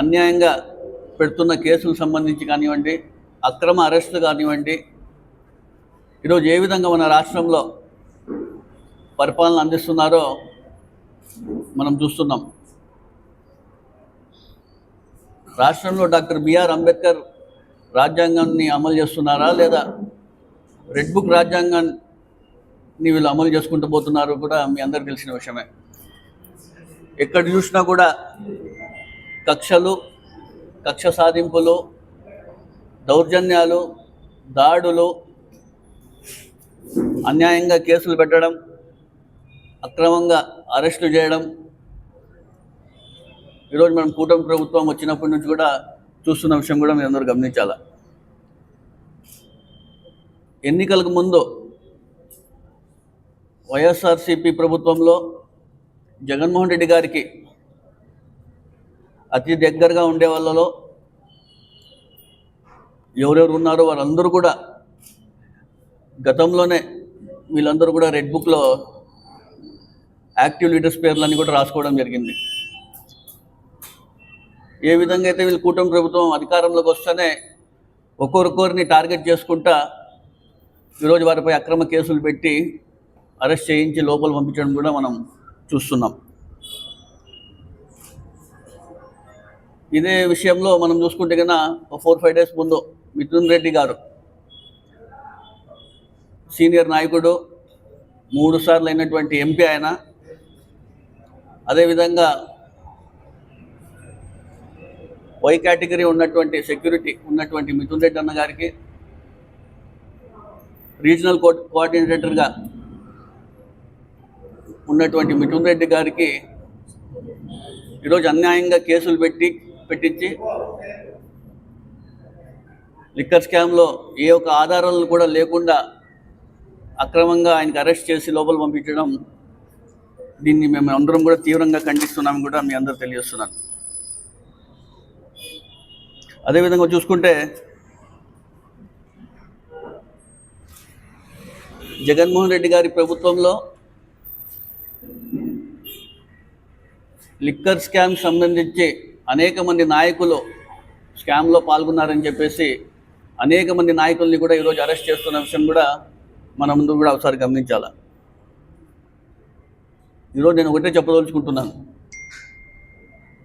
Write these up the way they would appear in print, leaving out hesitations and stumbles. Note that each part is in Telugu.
అన్యాయంగా పెడుతున్న కేసులకు సంబంధించి కానివ్వండి, అక్రమ అరెస్టులు కానివ్వండి, ఈరోజు ఏ విధంగా మన రాష్ట్రంలో పరిపాలన అందిస్తున్నారో మనం చూస్తున్నాం. రాష్ట్రంలో డాక్టర్ బిఆర్ అంబేద్కర్ రాజ్యాంగాన్ని అమలు చేస్తున్నారా లేదా రెడ్ బుక్ రాజ్యాంగాన్ని వీళ్ళు అమలు చేసుకుంటూ పోతున్నారు కూడా మీ అందరికీ తెలిసిన విషయమే. ఎక్కడ చూసినా కూడా కక్షలు, కక్ష సాధింపులు, దౌర్జన్యాలు, దాడులు, అన్యాయంగా కేసులు పెట్టడం, అక్రమంగా అరెస్టులు చేయడం ఈరోజు మనం కూటమి ప్రభుత్వం వచ్చినప్పటి నుంచి కూడా చూస్తున్న విషయం కూడా మీరు అందరూ గమనించాలి. ఎన్నికలకు ముందు వైఎస్ఆర్సీపీ ప్రభుత్వంలో జగన్మోహన్ రెడ్డి గారికి అతి దగ్గరగా ఉండే వాళ్ళలో ఎవరెవరు ఉన్నారో వారందరూ కూడా గతంలోనే వీళ్ళందరూ కూడా రెడ్ బుక్లో యాక్టివ్ లీడర్స్ పేర్లన్నీ కూడా రాసుకోవడం జరిగింది. ఏ విధంగా అయితే వీళ్ళు కూటమి ప్రభుత్వం అధికారంలోకి వస్తేనే ఒక్కొక్కరిని టార్గెట్ చేసుకుంటా ఈరోజు వారిపై అక్రమ కేసులు పెట్టి అరెస్ట్ చేయించి లోపల పంపించడం కూడా మనం చూస్తున్నాం. ఇదే విషయంలో మనం చూసుకుంటే కన్నా 4-5 డేస్ ముందు మిథున్ రెడ్డి గారు, సీనియర్ నాయకుడు, 3 సార్లు అయినటువంటి ఎంపీ ఆయన, అదేవిధంగా వై కేటగిరీ ఉన్నటువంటి సెక్యూరిటీ ఉన్నటువంటి మిథున్ రెడ్డి అన్న గారికి రీజనల్ కోఆర్డినేటర్గా ఉన్నటువంటి మిథున్ రెడ్డి గారికి ఈరోజు అన్యాయంగా కేసులు పెట్టించి లిక్కర్ స్కామ్లో ఏ ఒక్క ఆధారాలు కూడా లేకుండా అక్రమంగా ఆయనకు అరెస్ట్ చేసి లోపల పంపించడం, దీన్ని మేము అందరం కూడా తీవ్రంగా ఖండిస్తున్నాం కూడా మీ అందరూ తెలియజేస్తున్నాను. అదేవిధంగా చూసుకుంటే జగన్మోహన్ రెడ్డి గారి ప్రభుత్వంలో లిక్కర్ స్కామ్ సంబంధించి అనేక మంది నాయకులు స్కామ్లో పాల్గొన్నారని చెప్పేసి అనేక మంది నాయకుల్ని కూడా ఈరోజు అరెస్ట్ చేస్తున్న విషయం కూడా మన ముందు కూడా ఒకసారి గమనించాలి. ఈరోజు నేను ఒకటే చెప్పదలుచుకుంటున్నాను,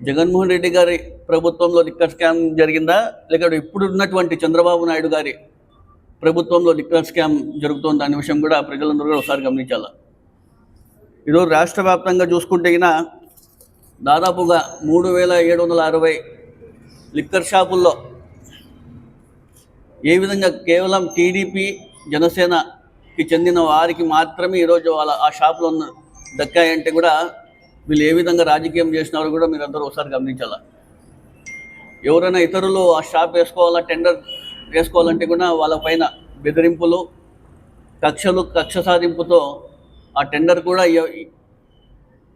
జగన్మోహన్ రెడ్డి గారి ప్రభుత్వంలో లిక్కర్ స్కామ్ జరిగిందా, లేక ఇప్పుడు ఉన్నటువంటి చంద్రబాబు నాయుడు గారి ప్రభుత్వంలో లిక్కర్ స్కామ్ జరుగుతోంది అనే విషయం కూడా ప్రజలందరూ కూడా ఒకసారి గమనించాలి. ఈరోజు రాష్ట్ర వ్యాప్తంగా చూసుకుంటే దాదాపుగా 3760 లిక్కర్ షాపుల్లో ఏ విధంగా కేవలం టీడీపీ, జనసేనకి చెందిన వారికి మాత్రమే ఈరోజు ఆ షాపులో దక్కాయంటే కూడా వీళ్ళు ఏ విధంగా రాజకీయం చేసినారో కూడా మీరు అందరూ ఒకసారి గమనించాలి. ఎవరైనా ఇతరులు ఆ షాప్ వేసుకోవాలా, టెండర్ వేసుకోవాలంటే కూడా వాళ్ళపైన బెదిరింపులు, కక్ష సాధింపుతో ఆ టెండర్ కూడా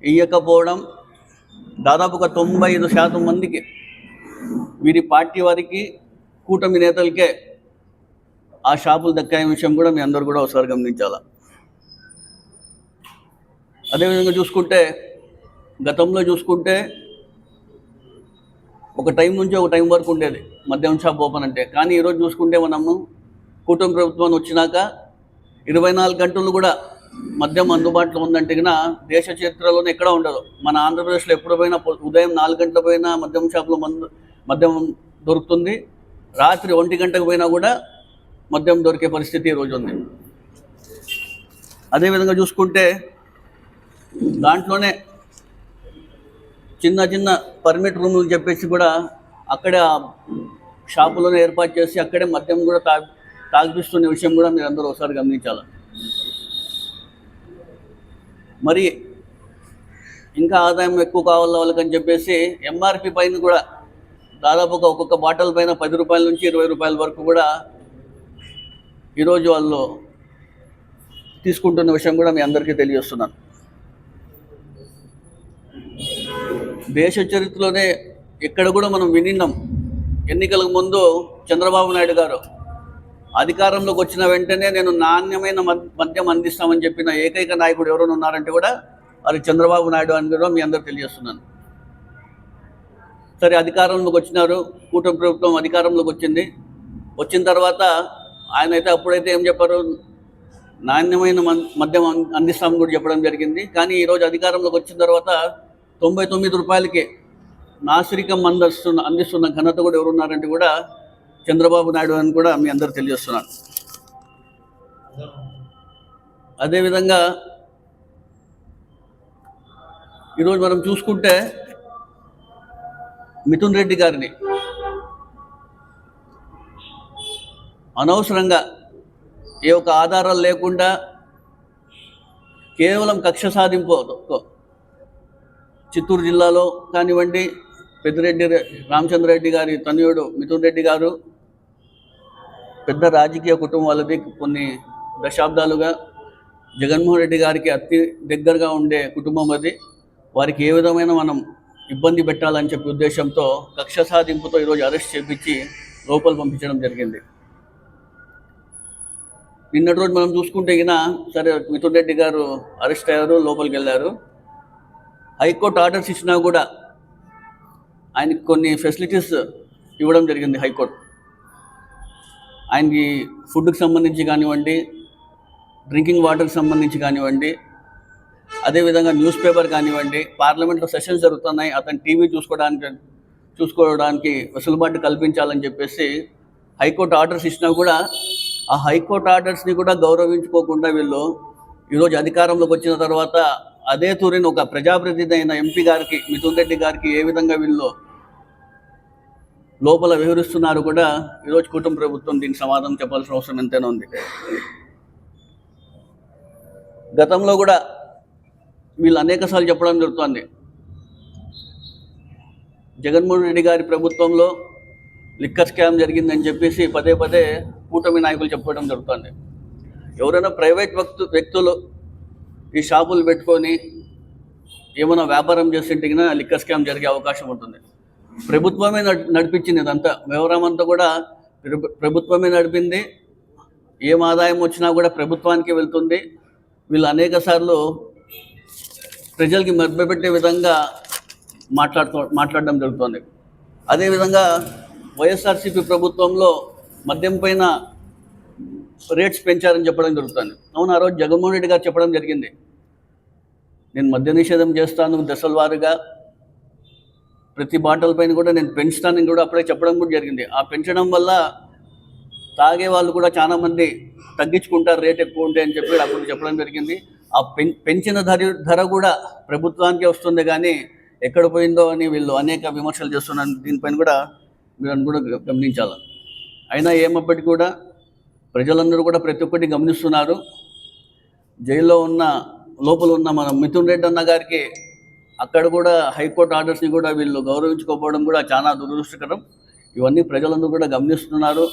ఇయ్యకపోవడం, దాదాపుగా 95% మందికి వీరి పార్టీ వారికి, కూటమి నేతలకే ఆ షాపులు దక్కాయ విషయం కూడా మీ అందరూ కూడా ఒకసారి గమనించాలి. అదేవిధంగా చూసుకుంటే గతంలో చూసుకుంటే ఒక టైం నుంచి ఒక టైం వరకు ఉండేది మద్యం షాప్ ఓపెన్ అంటే. కానీ ఈరోజు చూసుకుంటే మనము కూటమి ప్రభుత్వాన్ని వచ్చినాక 24 గంటలు కూడా మద్యం అందుబాటులో ఉందంటే కన్నా దేశ చరిత్రలోనే ఎక్కడా ఉండదు. మన ఆంధ్రప్రదేశ్లో ఎప్పుడు పోయినా ఉదయం 4 గంటలకు పోయినా మద్యం షాప్లో మద్యం దొరుకుతుంది, రాత్రి 1 గంటకు పోయినా కూడా మద్యం దొరికే పరిస్థితి ఈరోజు ఉంది. అదేవిధంగా చూసుకుంటే దాంట్లోనే చిన్న పర్మిట్ రూములు చెప్పేసి కూడా అక్కడే షాపులోనే ఏర్పాటు చేసి అక్కడే మద్యం కూడా తాగిపిస్తున్న విషయం కూడా మీరు అందరూ ఒకసారి గమనించాలి. మరి ఇంకా ఆదాయం ఎక్కువ కావాల వాళ్ళకని చెప్పేసి ఎంఆర్పి పైన కూడా దాదాపుగా ఒక్కొక్క బాటిల్ పైన 10 రూపాయల నుంచి 20 రూపాయల వరకు కూడా ఈరోజు వాళ్ళు తీసుకుంటున్న విషయం కూడా మీ అందరికీ తెలియజేస్తున్నాను. దేశ చరిత్రలోనే ఎక్కడ కూడా మనం వినిన్నాం, ఎన్నికలకు ముందు చంద్రబాబు నాయుడు గారు అధికారంలోకి వచ్చిన వెంటనే నేను నాణ్యమైన మద్యం అందిస్తామని చెప్పిన ఏకైక నాయకుడు ఎవరైనా ఉన్నారంటే కూడా అది చంద్రబాబు నాయుడు అని కూడా మీ అందరూ తెలియజేస్తున్నాను. సరే అధికారంలోకి వచ్చినారు, కూటమి ప్రభుత్వం అధికారంలోకి వచ్చిన తర్వాత ఆయన అయితే అప్పుడైతే ఏం చెప్పారు, నాణ్యమైన మద్యం అందిస్తామని కూడా చెప్పడం జరిగింది. కానీ ఈరోజు అధికారంలోకి వచ్చిన తర్వాత 99 రూపాయలకి నాసిరికం అందిస్తున్న ఘనత కూడా ఎవరున్నారంటే కూడా చంద్రబాబు నాయుడు అని కూడా మీ అందరూ తెలియజేస్తున్నాను. అదేవిధంగా ఈరోజు మనం చూసుకుంటే మిథున్ రెడ్డి గారిని అనవసరంగా ఏ ఒక్క ఆధారాలు లేకుండా కేవలం కక్ష సాధింపు చిత్తూరు జిల్లాలో కానివ్వండి, పెద్దిరెడ్డి రామచంద్రరెడ్డి గారి తనయుడు మిథున్ రెడ్డి గారు పెద్ద రాజకీయ కుటుంబం వాళ్ళది, కొన్ని దశాబ్దాలుగా జగన్మోహన్ రెడ్డి గారికి అతి దగ్గరగా ఉండే కుటుంబం అది. వారికి ఏ విధమైన మనం ఇబ్బంది పెట్టాలని చెప్పే ఉద్దేశంతో కక్ష సాధింపుతో ఈరోజు అరెస్ట్ చేపించి లోపల పంపించడం జరిగింది. నిన్నటి రోజు మనం చూసుకుంటే సరే మిథున్ రెడ్డి గారు అరెస్ట్ అయ్యారు, లోపలికి వెళ్ళారు. హైకోర్టు ఆర్డర్స్ ఇచ్చినా కూడా ఆయనకి కొన్ని ఫెసిలిటీస్ ఇవ్వడం జరిగింది హైకోర్టు. ఆయనకి ఫుడ్కి సంబంధించి కానివ్వండి, డ్రింకింగ్ వాటర్కి సంబంధించి కానివ్వండి, అదేవిధంగా న్యూస్ పేపర్ కానివ్వండి, పార్లమెంట్లో సెషన్స్ జరుగుతున్నాయి, అతను టీవీ చూసుకోవడానికి వెసులుబాటు కల్పించాలని చెప్పేసి హైకోర్టు ఆర్డర్స్ ఇచ్చినా కూడా ఆ హైకోర్టు ఆర్డర్స్ని కూడా గౌరవించుకోకుండా వీళ్ళు ఈరోజు అధికారంలోకి వచ్చిన తర్వాత అదే తూరిని ఒక ప్రజాప్రతినిధి అయిన ఎంపీ గారికి, మిథున్ రెడ్డి గారికి ఏ విధంగా వీళ్ళు లోపల వివరిస్తున్నారు కూడా ఈరోజు కుటుంబ ప్రభుత్వం దీనికి సమాధానం చెప్పాల్సిన అవసరం ఎంతైనా ఉంది. గతంలో కూడా వీళ్ళు అనేకసార్లు చెప్పడం జరుగుతుంది, జగన్మోహన్ రెడ్డి గారి ప్రభుత్వంలో లిక్కర్ స్కామ్ జరిగిందని చెప్పేసి పదే పదే కూటమి నాయకులు చెప్పడం జరుగుతుంది. ఎవరైనా ప్రైవేట్ వ్యక్తులు ఈ షాపులు పెట్టుకొని ఏమైనా వ్యాపారం చేస్తుంటే లిక్కర్ స్కామ్ జరిగే అవకాశం ఉంటుంది. ప్రభుత్వమే నడిపించింది, ఇదంతా వ్యవహారం అంతా కూడా ప్రభుత్వమే నడిపింది. ఏం ఆదాయం వచ్చినా కూడా ప్రభుత్వానికి వెళ్తుంది. వీళ్ళు అనేక సార్లు ప్రజలకి మభ్యపెట్టే విధంగా మాట్లాడడం జరుగుతుంది. అదేవిధంగా వైఎస్ఆర్సీపీ ప్రభుత్వంలో మద్యం పైన రేట్స్ పెంచారని చెప్పడం జరుగుతుంది. అవును, ఆ రోజు జగన్మోహన్ రెడ్డి గారు చెప్పడం జరిగింది, నేను మద్య నిషేధం చేస్తాను దశల వారీగా, ప్రతి బాటల పైన కూడా నేను పెంచుతానని కూడా అప్పుడే చెప్పడం కూడా జరిగింది. ఆ పెంచడం వల్ల తాగే వాళ్ళు కూడా చాలామంది తగ్గించుకుంటారు రేట్ ఎక్కువ ఉంటే అని చెప్పి అప్పుడు చెప్పడం జరిగింది. ఆ పెంచిన ధర కూడా ప్రభుత్వానికి వస్తుంది, కానీ ఎక్కడ పోయిందో అని వీళ్ళు అనేక విమర్శలు చేస్తున్నారు. దీనిపైన కూడా మీరు కూడా గమనించాలి. అయినా ఏమప్పటికీ కూడా ప్రజలందరూ కూడా ప్రతి ఒక్కటి గమనిస్తున్నారు. జైల్లో లోపల ఉన్న మన మిథున్ రెడ్డి అన్న గారికి అక్కడ కూడా హైకోర్టు ఆర్డర్స్ని కూడా వీళ్ళు గౌరవించుకోకపోవడం కూడా చాలా దురదృష్టకరం. ఇవన్నీ ప్రజలందరూ కూడా గమనిస్తున్నారు.